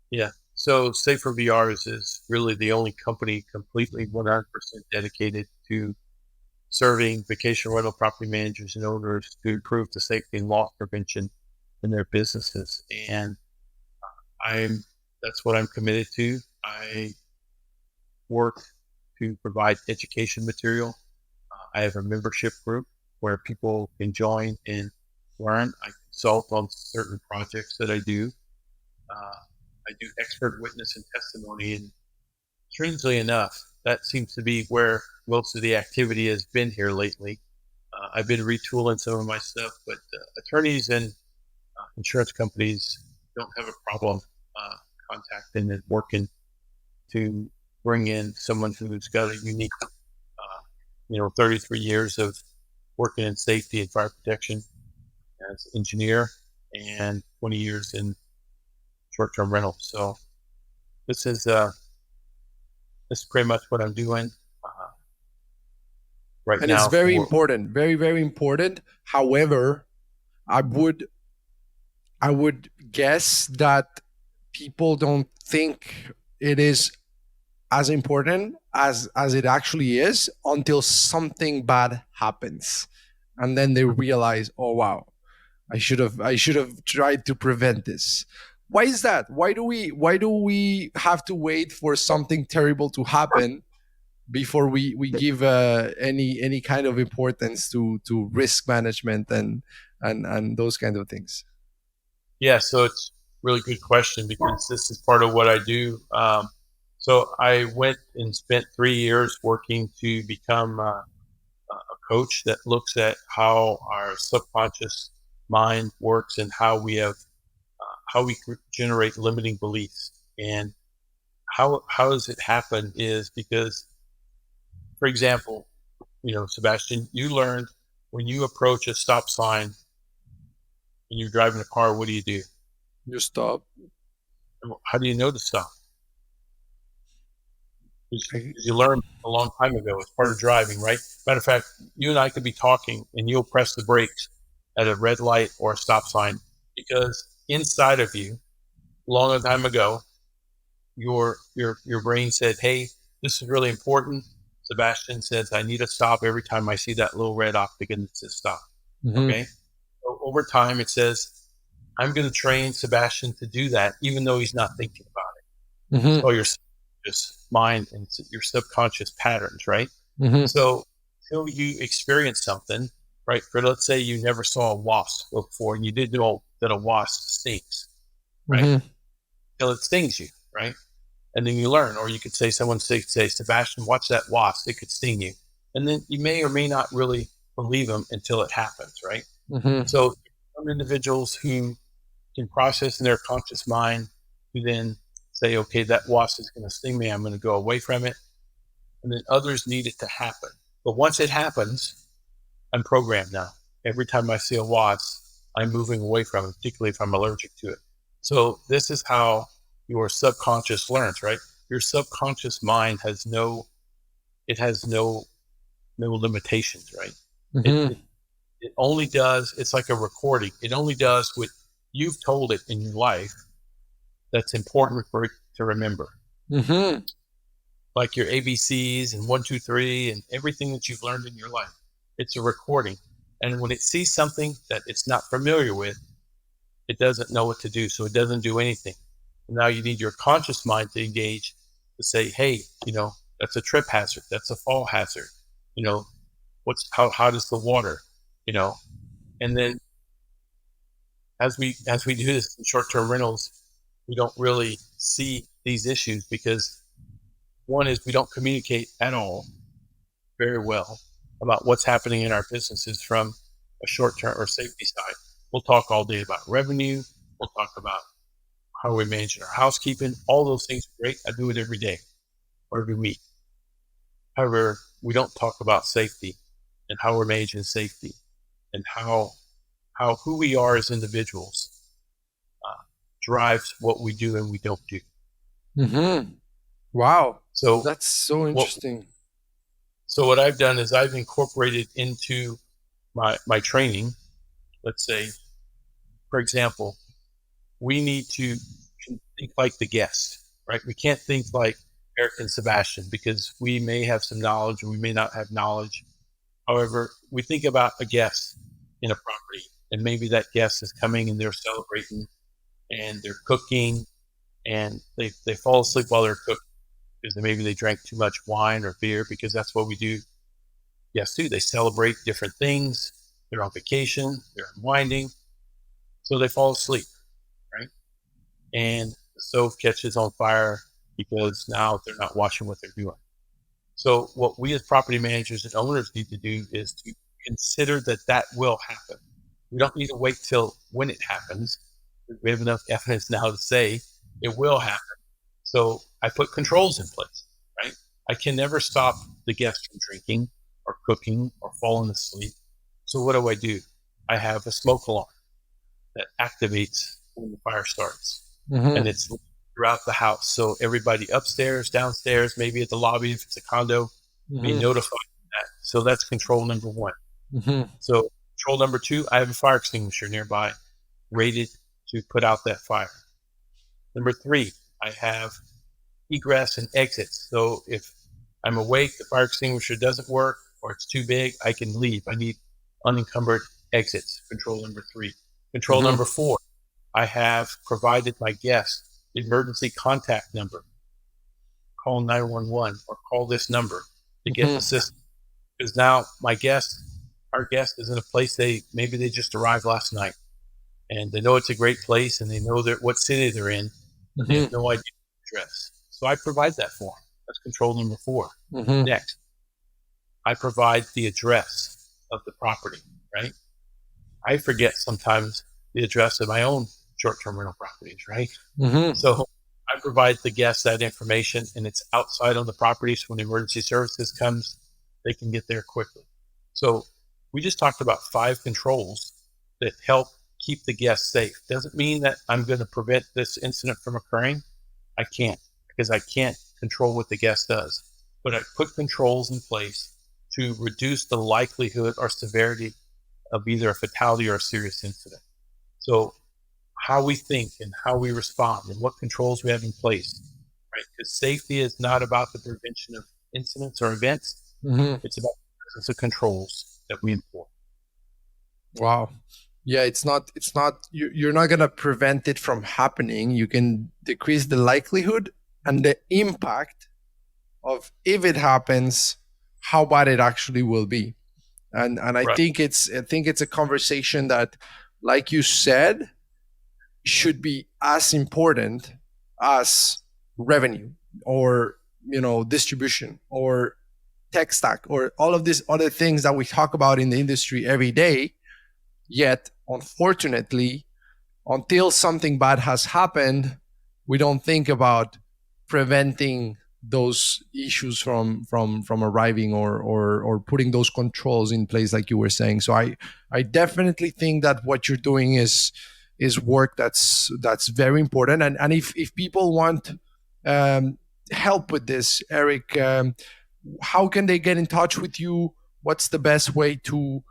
Yeah. So Safer VRs is really the only company completely 100% dedicated to serving vacation rental property managers and owners to improve the safety and loss prevention in their businesses. And I'm that's what I'm committed to. I work to provide education material. I have a membership group where people can join and learn. I consult on certain projects that I do. Uh, I do expert witness and testimony. And strangely enough, that seems to be where most of the activity has been here lately. I've been retooling some of my stuff, but attorneys and insurance companies don't have a problem uh, contacting and working to bring in someone who's got a unique, 33 years of working in safety and fire protection as an engineer, and 20 years in short-term rental. So this is uh, this is pretty much what I'm doing right And it's now very for. important, very very important. However, i would I would guess that people don't think it is as important as it actually is until something bad happens, and then they realize, oh wow, I should have tried to prevent this. Why is that? Why do we have to wait for something terrible to happen before we give any kind of importance to risk management and those kind of things? Yeah, so it's a really good question because this is part of what I do. So I went and spent 3 years working to become a coach that looks at how our subconscious mind works and how we generate limiting beliefs. And how does it happen is because, for example, Sebastian, you learned when you approach a stop sign, When you're driving a car, what do? You stop. How do you know to stop? I- Because you learned a long time ago. It's part of driving, right? Matter of fact, you and I could be talking and you'll press the brakes at a red light or a stop sign because inside of you, long time ago, your brain said, "Hey, this is really important." Sebastian says, "I need to stop every time I see that little red octagon that says stop." Mhm. Okay. So over time, it says, "I'm going to train Sebastian to do that, even though he's not thinking about it." It's Mhm. called your subconscious mind and your subconscious patterns, right? Mhm. So until you experience something, right? For let's say you never saw a wasp before, and you didn't know that a wasp stings, right? Mhm. Till it stings you, right? And then you learn, or you could say someone say, Sebastian, watch that wasp; it could sting you, and then you may or may not really believe them until it happens, right? Mhm. So some individuals who can process in their conscious mind, who then say, okay, that wasp is going to sting me, I'm going to go away from it, and then others need it to happen. But once it happens, I'm programmed now. Every time I see a wasp, I'm moving away from it, particularly if I'm allergic to it. So this is how your subconscious learns, right? Your subconscious mind has no limitations, right? It, Mhm. it it only does. It's like a recording. It only does what you've told it in your life that's important for it to remember, Mhm. like your ABCs and 1, 2, 3 and everything that you've learned in your life. It's a recording. And when it sees something that it's not familiar with, it doesn't know what to do. So it doesn't do anything. Now you need your conscious mind to engage to say, hey, that's a trip hazard. That's a fall hazard. You know, how does the water, you know, and then as we do this in short-term rentals, we don't really see these issues because one is we don't communicate at all very well about what's happening in our businesses from a short-term or safety side. We'll talk all day about revenue. We'll talk about how we manage our housekeeping. All those things are great. I do it every day or every week. However, we don't talk about safety and how we're managing safety and how who we are as individuals uh, drives what we do and we don't do. Mhm. Wow. So That's so what interesting. what I've done is I've incorporated into my training. Let's say, for example, we need to think like the guest, right? We can't think like Eric and Sebastian because we may have some knowledge or we may not have knowledge. However, we think about a guest in a property, and maybe that guest is coming and they're celebrating and they're cooking and they fall asleep while they're cooking because maybe they drank too much wine or beer because that's what we do. Yes, too. They celebrate different things. They're on vacation. They're unwinding, so they fall asleep, right? And the stove catches on fire because now they're not watching what they're doing. So what we as property managers and owners need to do is to consider that that will happen. We don't need to wait till when it happens. We have enough evidence now to say it will happen. So I put controls in place, right? I can never stop the guest from drinking or cooking or falling asleep. So what do? I have a smoke alarm that activates when the fire starts, and Mhm. it's throughout the house. So everybody upstairs, downstairs, maybe at the lobby if it's a condo, be Mhm. notified of that. So that's control number one. Mhm. So control number two, I have a fire extinguisher nearby, rated to put out that fire. Number three, I have egress and exits. So if I'm awake, the fire extinguisher doesn't work, or it's too big, I can leave. I need unencumbered exits. Control number three. Control Mhm. number four, I have provided my guests emergency contact number. Call 911 or call this number to get Mhm. assistance. Because now our guest is in a place maybe they just arrived last night and they know it's a great place and they know what city they're in, but they have Mhm. no idea the address. So I provide that for them. That's control number four. Mhm. Next, I provide the address of the property, right? I forget sometimes the address of my own short-term rental properties, right? Mhm. So I provide the guests that information and it's outside on the property. So when emergency services comes, they can get there quickly. So we just talked about 5 controls that help keep the guest safe. Doesn't mean that I'm going to prevent this incident from occurring. I can't, because I can't control what the guest does. But I put controls in place to reduce the likelihood or severity of either a fatality or a serious incident. So how we think and how we respond and what controls we have in place, right? Because safety is not about the prevention of incidents or events. Mhm. It's about the controls that we employ. Wow. Yeah, you're not going to prevent it from happening. You can decrease the likelihood and the impact of, if it happens, how bad it actually will be. And Right. I think it's a conversation that, like you said, should be as important as revenue, or distribution, or tech stack, or all of these other things that we talk about in the industry every day. Yet, unfortunately, until something bad has happened, we don't think about preventing those issues from arriving, or putting those controls in place, like you were saying. So I definitely think that what you're doing is work that's very important. And if people want um, help with this, Eric, how can they get in touch with you? What's the best way to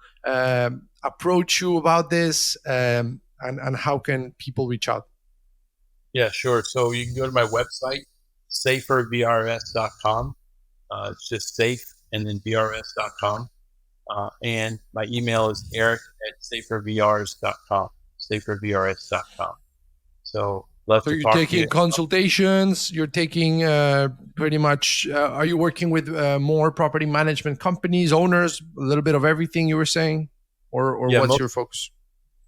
approach you about this, and how can people reach out? Yeah, sure. So you can go to my website, safervrs.com. It's just safe and then vrs.com. And my email is eric@safervrs.com, safervrs.com. So love So to you're talk to you. taking consultations. You're taking pretty much. Are you working with more property management companies, owners, a little bit of everything you were saying, or Yeah, what's your focus?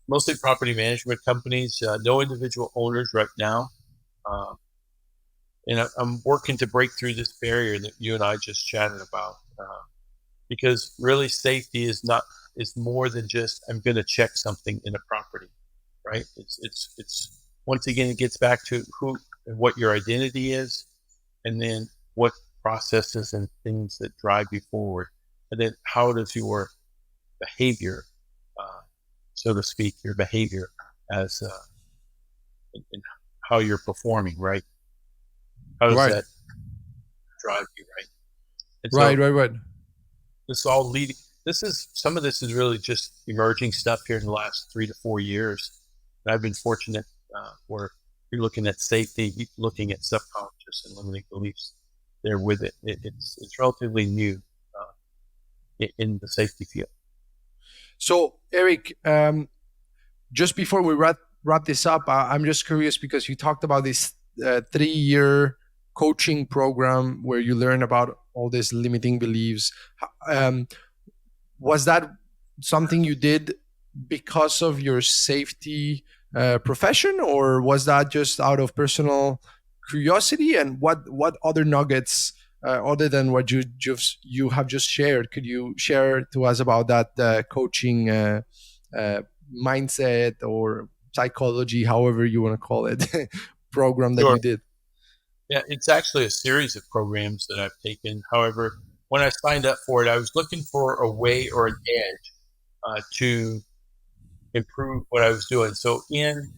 mostly property management companies, no individual owners right now. Uh, and I'm working to break through this barrier that you and I just chatted about, because really safety is more than just I'm going to check something in a property, right? It's once again, it gets back to who and what your identity is, and then what processes and things that drive you forward, and then how does your behavior, uh, so to speak, your behavior as in how you're performing, right? How does Right, that drive you, right? And right, so right, right. this all leading. Some of this is really just emerging stuff here in the last 3 to 4 years. And I've been fortunate where you're looking at safety, you're looking at subconscious and limiting beliefs there with it. It's relatively new in the safety field. So, Eric, just before we wrap this up, I'm just curious, because you talked about this 3-year coaching program where you learn about all these limiting beliefs. Um, was that something you did because of your safety profession, or was that just out of personal curiosity? And what other nuggets, other than what you have just shared, could you share to us about that coaching uh, mindset, or psychology, however you want to call it, program that Sure. you did? Yeah, it's actually a series of programs that I've taken. However, when I signed up for it, I was looking for a way or an edge to improve what I was doing. So in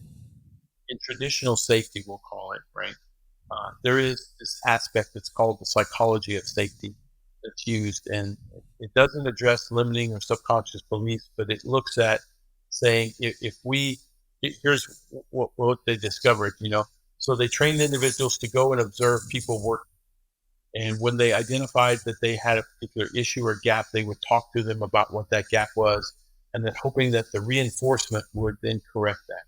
traditional safety, we'll call it, right? There is this aspect that's called the psychology of safety that's used, and it doesn't address limiting or subconscious beliefs, but it looks at saying if we here's what they discovered, So they trained individuals to go and observe people work, and when they identified that they had a particular issue or gap, they would talk to them about what that gap was, and then hoping that the reinforcement would then correct that,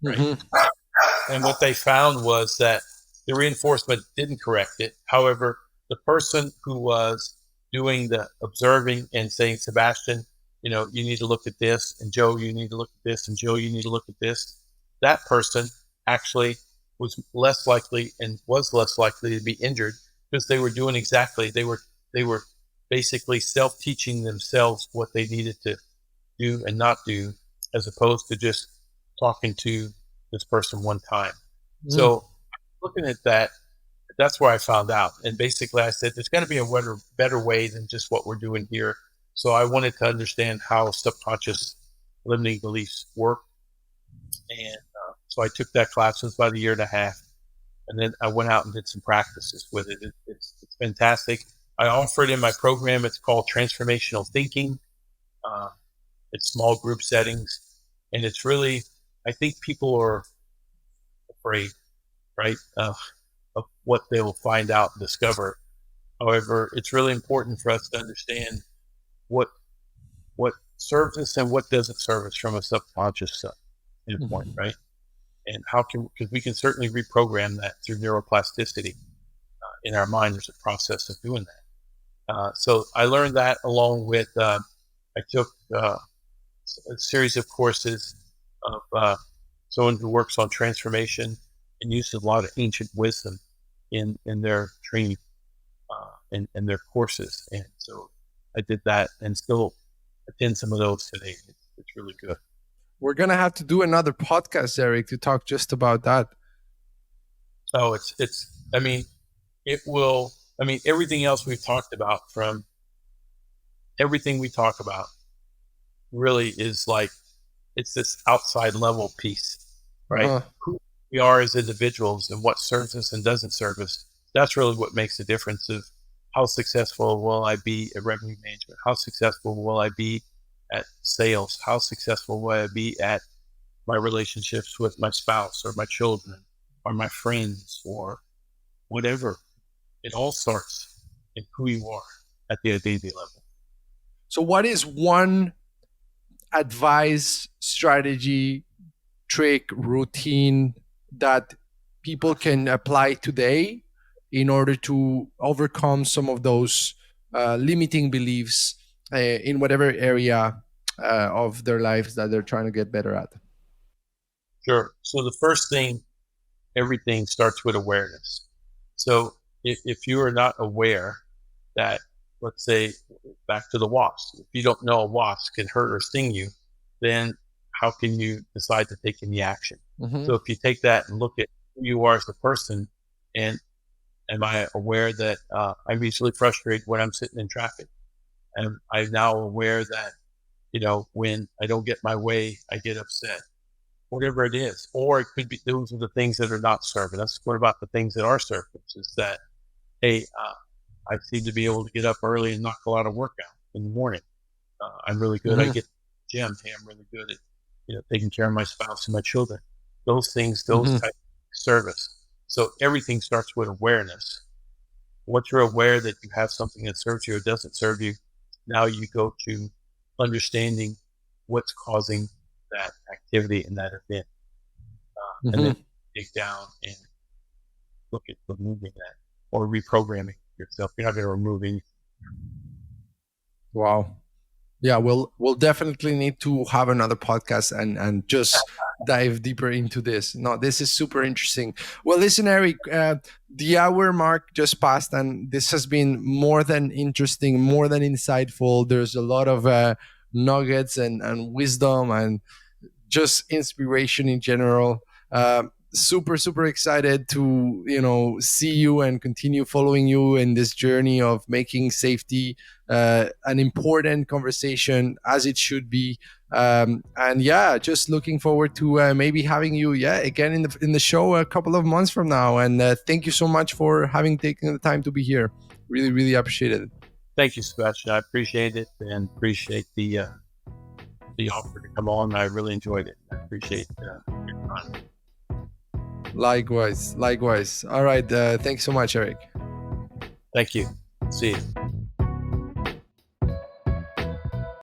right? Mm-hmm. And what they found was that the reinforcement didn't correct it. However, the person who was doing the observing and saying, Sebastian, you need to look at this, and Joe, you need to look at this, and Joe, you need to look at this. That person actually was less likely to be injured, because they were doing they were basically self-teaching themselves what they needed to do and not do, as opposed to just talking to this person one time. Mm. So looking at that, that's where I found out. And basically I said, there's got to be a better way than just what we're doing here. So I wanted to understand how subconscious limiting beliefs work. And so I took that class. It was about a year and a half. And then I went out and did some practices with it. It's fantastic. I offer it in my program. It's called Transformational Thinking. Uh, it's small group settings. And it's really, I think people are afraid, right, of what they will find out and discover. However, it's really important for us to understand what serves us and what doesn't serve us from a subconscious standpoint, right? And how can, because we can certainly reprogram that through neuroplasticity in our mind. There's a process of doing that. So I learned that along with, I took a series of courses of someone who works on transformation and uses a lot of ancient wisdom in their training and their courses. And so I did that and still attend some of those today. It's really good. We're going to have to do another podcast, Eric, to talk just about that. Oh, I mean, everything else we've talked about, from everything we talk about really is like, it's this outside level piece, right? Who we are as individuals and what serves us and doesn't serve us. That's really what makes the difference of how successful will I be at revenue management? How successful will I be at sales? How successful will I be at my relationships with my spouse or my children or my friends or whatever? It all starts in who you are at the daily level. So what is one advice, strategy, trick, routine that people can apply today in order to overcome some of those limiting beliefs in whatever area of their lives that they're trying to get better at? Sure. So the first thing, everything starts with awareness. So if you are not aware that, let's say, back to the wasp, if you don't know a wasp can hurt or sting you, then how can you decide to take any action? So if you take that and look at who you are as a person, and am I aware that I'm easily frustrated when I'm sitting in traffic? And I'm now aware that, when I don't get my way, I get upset, whatever it is. Or it could be, those are the things that are not serving us. What about the things that are serving us? Is that, hey, I seem to be able to get up early and knock a lot of work out in the morning. I'm really good. I get to the gym. Hey, I'm really good at, taking care of my spouse and my children. Those things, those types of service. So everything starts with awareness. Once you're aware that you have something that serves you or doesn't serve you, now you go to understanding what's causing that activity and that event. And then dig down and look at removing that or reprogramming yourself. You're not going to remove anything. Wow. Yeah, we'll definitely need to have another podcast and just dive deeper into this. No, this is super interesting. Well, listen, Eric, the hour mark just passed, and this has been more than interesting, more than insightful. There's a lot of nuggets and wisdom and just inspiration in general. Super excited to see you and continue following you in this journey of making safety an important conversation, as it should be. And yeah, just looking forward to maybe having you again in the show a couple of months from now. And thank you so much for having taken the time to be here. Really appreciate it. Thank you, Sebastian. I appreciate it and appreciate the offer to come on. I really enjoyed it. I appreciate your time. Likewise. All right. Thanks so much, Eric. Thank you. See you.